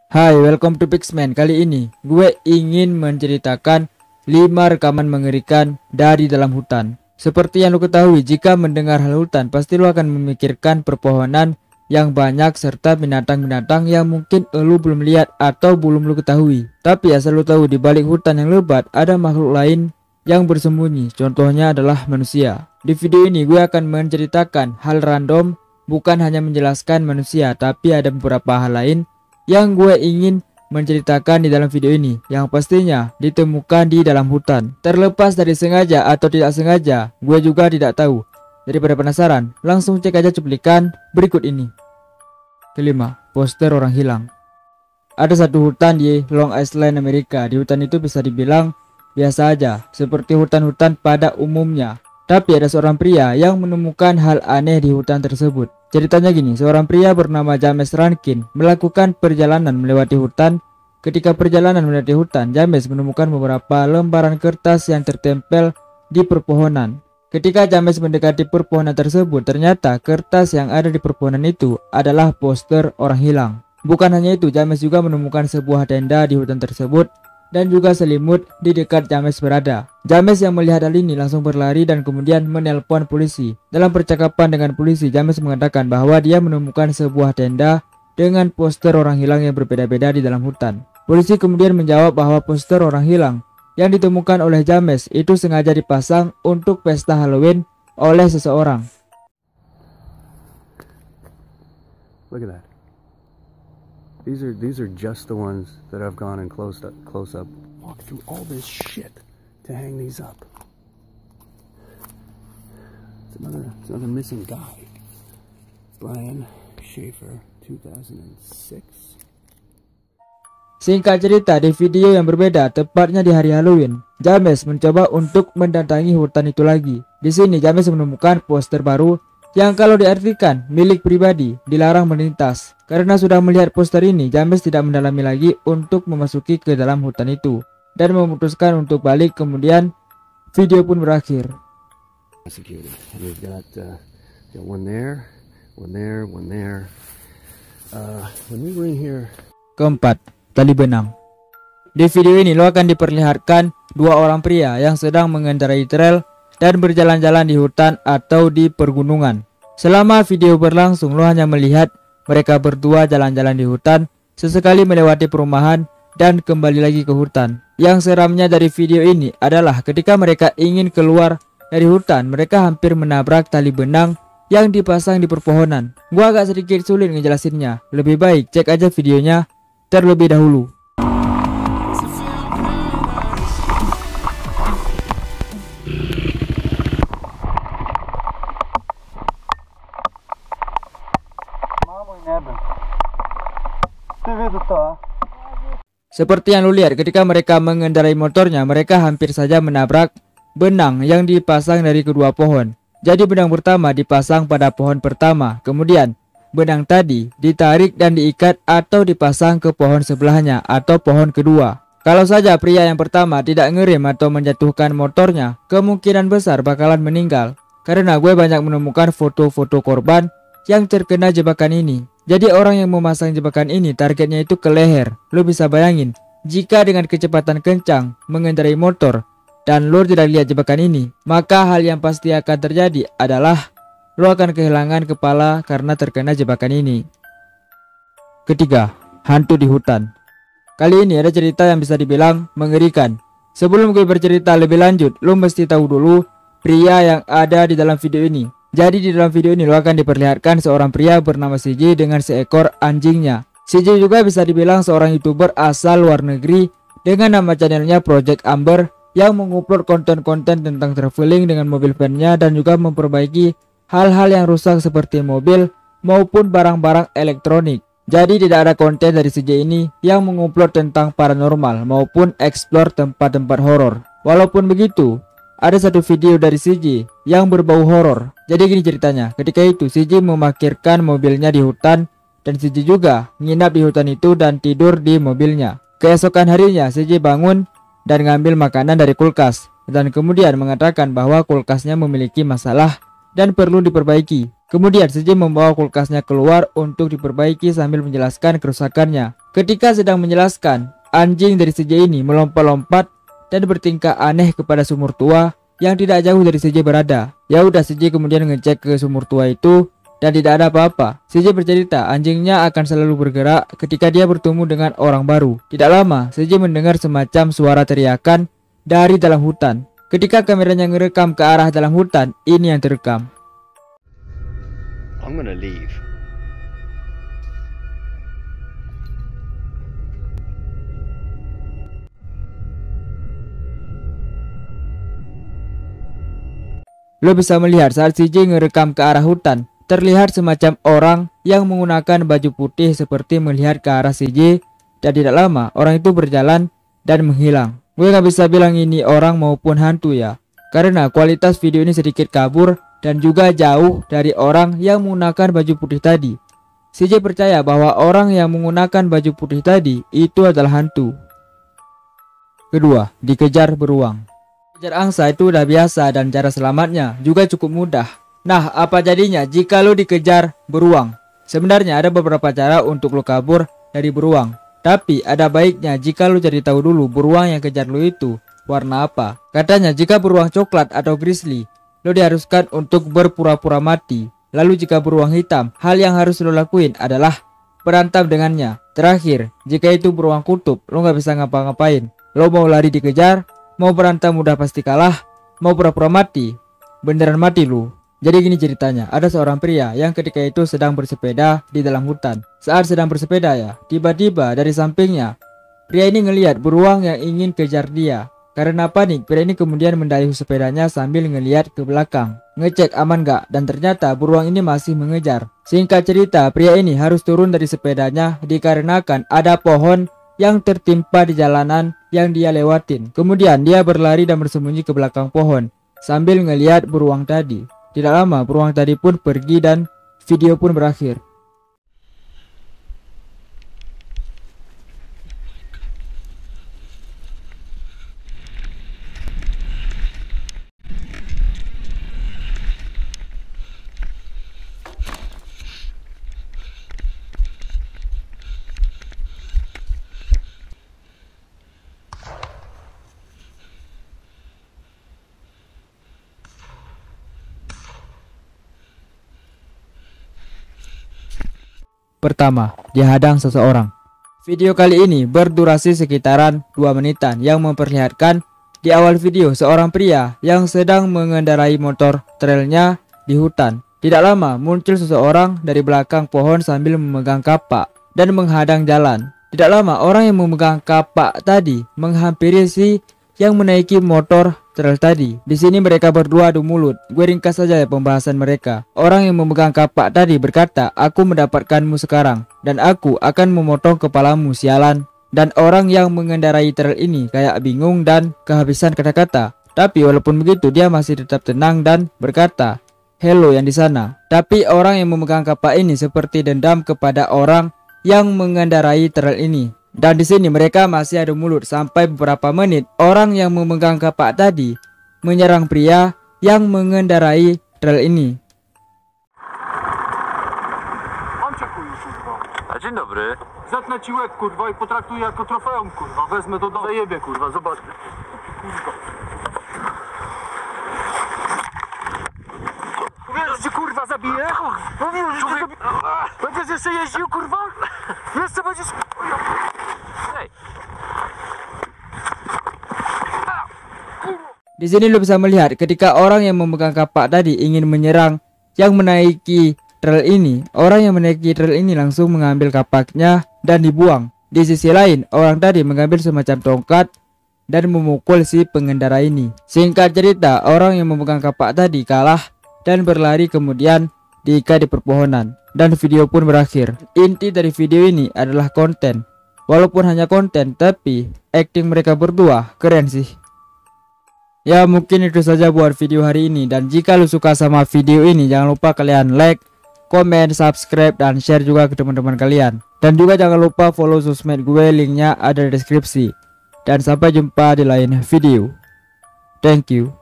Hai, welcome to Pixman. Kali ini gue ingin menceritakan 5 rekaman mengerikan dari dalam hutan. Seperti yang lo ketahui, jika mendengar hal hutan pasti lo akan memikirkan perpohonan yang banyak serta binatang-binatang yang mungkin lo belum lihat atau belum lo ketahui. Tapi asal lo tahu, di balik hutan yang lebat ada makhluk lain yang bersembunyi. Contohnya adalah manusia. Di video ini gue akan menceritakan hal random, bukan hanya menjelaskan manusia, tapi ada beberapa hal lain yang gue ingin menceritakan di dalam video ini, yang pastinya ditemukan di dalam hutan. Terlepas dari sengaja atau tidak sengaja, gue juga tidak tahu. Daripada penasaran, langsung cek aja cuplikan berikut ini. Kelima, poster orang hilang. Ada satu hutan di Long Island, Amerika. Di hutan itu bisa dibilang biasa aja, seperti hutan-hutan pada umumnya. Tapi ada seorang pria yang menemukan hal aneh di hutan tersebut. Ceritanya gini, seorang pria bernama James Rankin melakukan perjalanan melewati hutan. Ketika perjalanan melewati hutan, James menemukan beberapa lembaran kertas yang tertempel di perpohonan. Ketika James mendekati perpohonan tersebut, ternyata kertas yang ada di perpohonan itu adalah poster orang hilang. Bukan hanya itu, James juga menemukan sebuah tenda di hutan tersebut dan juga selimut di dekat James berada. James yang melihat hal ini langsung berlari dan kemudian menelpon polisi. Dalam percakapan dengan polisi, James mengatakan bahwa dia menemukan sebuah tenda dengan poster orang hilang yang berbeda-beda di dalam hutan. Polisi kemudian menjawab bahwa poster orang hilang yang ditemukan oleh James itu sengaja dipasang untuk pesta Halloween oleh seseorang. Look at that. These are just the ones that I've gone and close up. Walk through all this shit to hang these up. It's another missing guy. Brian Schaefer, 2006. Singkat cerita, di video yang berbeda, tepatnya di hari Halloween, James mencoba untuk mendatangi hutan itu lagi. Di sini James menemukan poster baru yang kalau diartikan milik pribadi, dilarang melintas. Karena sudah melihat poster ini, James tidak mendalami lagi untuk memasuki ke dalam hutan itu dan memutuskan untuk balik. Kemudian video pun berakhir. We've got one there, one there, one there. When we were in here. Keempat, tali benang. Di video ini lo akan diperlihatkan dua orang pria yang sedang mengendarai trail dan berjalan-jalan di hutan atau di pergunungan. Selama video berlangsung, lo hanya melihat mereka berdua jalan-jalan di hutan, sesekali melewati perumahan dan kembali lagi ke hutan. Yang seramnya dari video ini adalah ketika mereka ingin keluar dari hutan, mereka hampir menabrak tali benang yang dipasang di perpohonan. Gua agak sedikit sulit ngejelasinnya, lebih baik cek aja videonya terlebih dahulu. Seperti yang lu lihat, ketika mereka mengendarai motornya, mereka hampir saja menabrak benang yang dipasang dari kedua pohon. Jadi benang pertama dipasang pada pohon pertama, kemudian benang tadi ditarik dan diikat atau dipasang ke pohon sebelahnya atau pohon kedua. Kalau saja pria yang pertama tidak ngerem atau menjatuhkan motornya, kemungkinan besar bakalan meninggal. Karena gue banyak menemukan foto-foto korban yang terkena jebakan ini. Jadi orang yang memasang jebakan ini targetnya itu ke leher. Lo bisa bayangin, jika dengan kecepatan kencang mengendarai motor dan lo tidak lihat jebakan ini, maka hal yang pasti akan terjadi adalah lo akan kehilangan kepala karena terkena jebakan ini. Ketiga, hantu di hutan. Kali ini ada cerita yang bisa dibilang mengerikan. Sebelum gue bercerita lebih lanjut, lo mesti tahu dulu pria yang ada di dalam video ini. Jadi di dalam video ini lo akan diperlihatkan seorang pria bernama CJ dengan seekor anjingnya. CJ juga bisa dibilang seorang YouTuber asal luar negeri dengan nama channelnya Project Amber yang mengupload konten-konten tentang traveling dengan mobil van-nya dan juga memperbaiki hal-hal yang rusak seperti mobil maupun barang-barang elektronik. Jadi tidak ada konten dari CJ ini yang mengupload tentang paranormal maupun explore tempat-tempat horor. Walaupun begitu, ada satu video dari CJ yang berbau horor. Jadi gini ceritanya, ketika itu CJ memarkirkan mobilnya di hutan dan CJ juga nginap di hutan itu dan tidur di mobilnya. Keesokan harinya CJ bangun dan ngambil makanan dari kulkas dan kemudian mengatakan bahwa kulkasnya memiliki masalah dan perlu diperbaiki. Kemudian CJ membawa kulkasnya keluar untuk diperbaiki sambil menjelaskan kerusakannya. Ketika sedang menjelaskan, anjing dari CJ ini melompat-lompat dan bertingkah aneh kepada sumur tua yang tidak jauh dari CJ berada. Ya udah, CJ kemudian ngecek ke sumur tua itu dan tidak ada apa-apa. CJ bercerita anjingnya akan selalu bergerak ketika dia bertemu dengan orang baru. Tidak lama, CJ mendengar semacam suara teriakan dari dalam hutan. Ketika kameranya ngerekam ke arah dalam hutan, ini yang terekam. I'm gonna leave. Lo bisa melihat saat CJ ngerekam ke arah hutan, terlihat semacam orang yang menggunakan baju putih seperti melihat ke arah CJ, dan tidak lama orang itu berjalan dan menghilang. Gue gak bisa bilang ini orang maupun hantu ya, karena kualitas video ini sedikit kabur dan juga jauh dari orang yang menggunakan baju putih tadi. CJ percaya bahwa orang yang menggunakan baju putih tadi itu adalah hantu. Kedua, dikejar beruang. Kejar angsa itu udah biasa dan cara selamatnya juga cukup mudah. Nah, apa jadinya jika lo dikejar beruang? Sebenarnya ada beberapa cara untuk lo kabur dari beruang. Tapi ada baiknya jika lo cari tahu dulu beruang yang kejar lo itu warna apa. Katanya jika beruang coklat atau grizzly, lo diharuskan untuk berpura-pura mati. Lalu jika beruang hitam, hal yang harus lo lakuin adalah berantem dengannya. Terakhir, jika itu beruang kutub, lo gak bisa ngapa-ngapain. Lo mau lari dikejar, mau berantem udah pasti kalah, mau pura-pura mati, beneran mati lu. Jadi gini ceritanya, ada seorang pria yang ketika itu sedang bersepeda di dalam hutan. Saat sedang bersepeda ya, tiba-tiba dari sampingnya, pria ini ngelihat beruang yang ingin kejar dia. Karena panik, pria ini kemudian mendayuh sepedanya sambil ngelihat ke belakang, ngecek aman gak, dan ternyata beruang ini masih mengejar. Singkat cerita, pria ini harus turun dari sepedanya dikarenakan ada pohon yang tertimpa di jalanan yang dia lewatin. Kemudian dia berlari dan bersembunyi ke belakang pohon sambil ngelihat beruang tadi. Tidak lama beruang tadi pun pergi dan video pun berakhir. Pertama, dihadang seseorang. Video kali ini berdurasi sekitaran 2 menitan yang memperlihatkan di awal video seorang pria yang sedang mengendarai motor trailnya di hutan. Tidak lama muncul seseorang dari belakang pohon sambil memegang kapak dan menghadang jalan. Tidak lama orang yang memegang kapak tadi menghampiri si yang menaiki motor trail tadi. Di sini mereka berdua adu mulut. Gue ringkas saja ya pembahasan mereka. Orang yang memegang kapak tadi berkata, "Aku mendapatkanmu sekarang dan aku akan memotong kepalamu, sialan." Dan orang yang mengendarai trail ini kayak bingung dan kehabisan kata-kata. Tapi walaupun begitu dia masih tetap tenang dan berkata, "Hello yang di sana." Tapi orang yang memegang kapak ini seperti dendam kepada orang yang mengendarai trail ini. Dan di sini mereka masih adu mulut sampai beberapa menit. Orang yang memegang kapak tadi menyerang pria yang mengendarai trail ini. Dzień dobry. Zetnę ci łeb, kurwa, i potraktuję jako trofeum, kurwa. Wezmę to do zajebie, kurwa, zobacz. Kurwa. Mówiłem, że cię, kurwa, zabiję? Mówiłem, że cię zabiję. Będziesz jeszcze jeździł, kurwa? Jeszcze będziesz... Hej. Di sini lo bisa melihat ketika orang yang memegang kapak tadi ingin menyerang yang menaiki trail ini, orang yang menaiki trail ini langsung mengambil kapaknya dan dibuang. Di sisi lain, orang tadi mengambil semacam tongkat dan memukul si pengendara ini. Singkat cerita, orang yang memegang kapak tadi kalah dan berlari kemudian diikat di perpohonan. Dan video pun berakhir. Inti dari video ini adalah konten. Walaupun hanya konten, tapi acting mereka berdua keren sih. Ya mungkin itu saja buat video hari ini. Dan jika lu suka sama video ini, jangan lupa kalian like, komen, subscribe, dan share juga ke teman-teman kalian. Dan juga jangan lupa follow sosmed gue, linknya ada di deskripsi. Dan sampai jumpa di lain video. Thank you.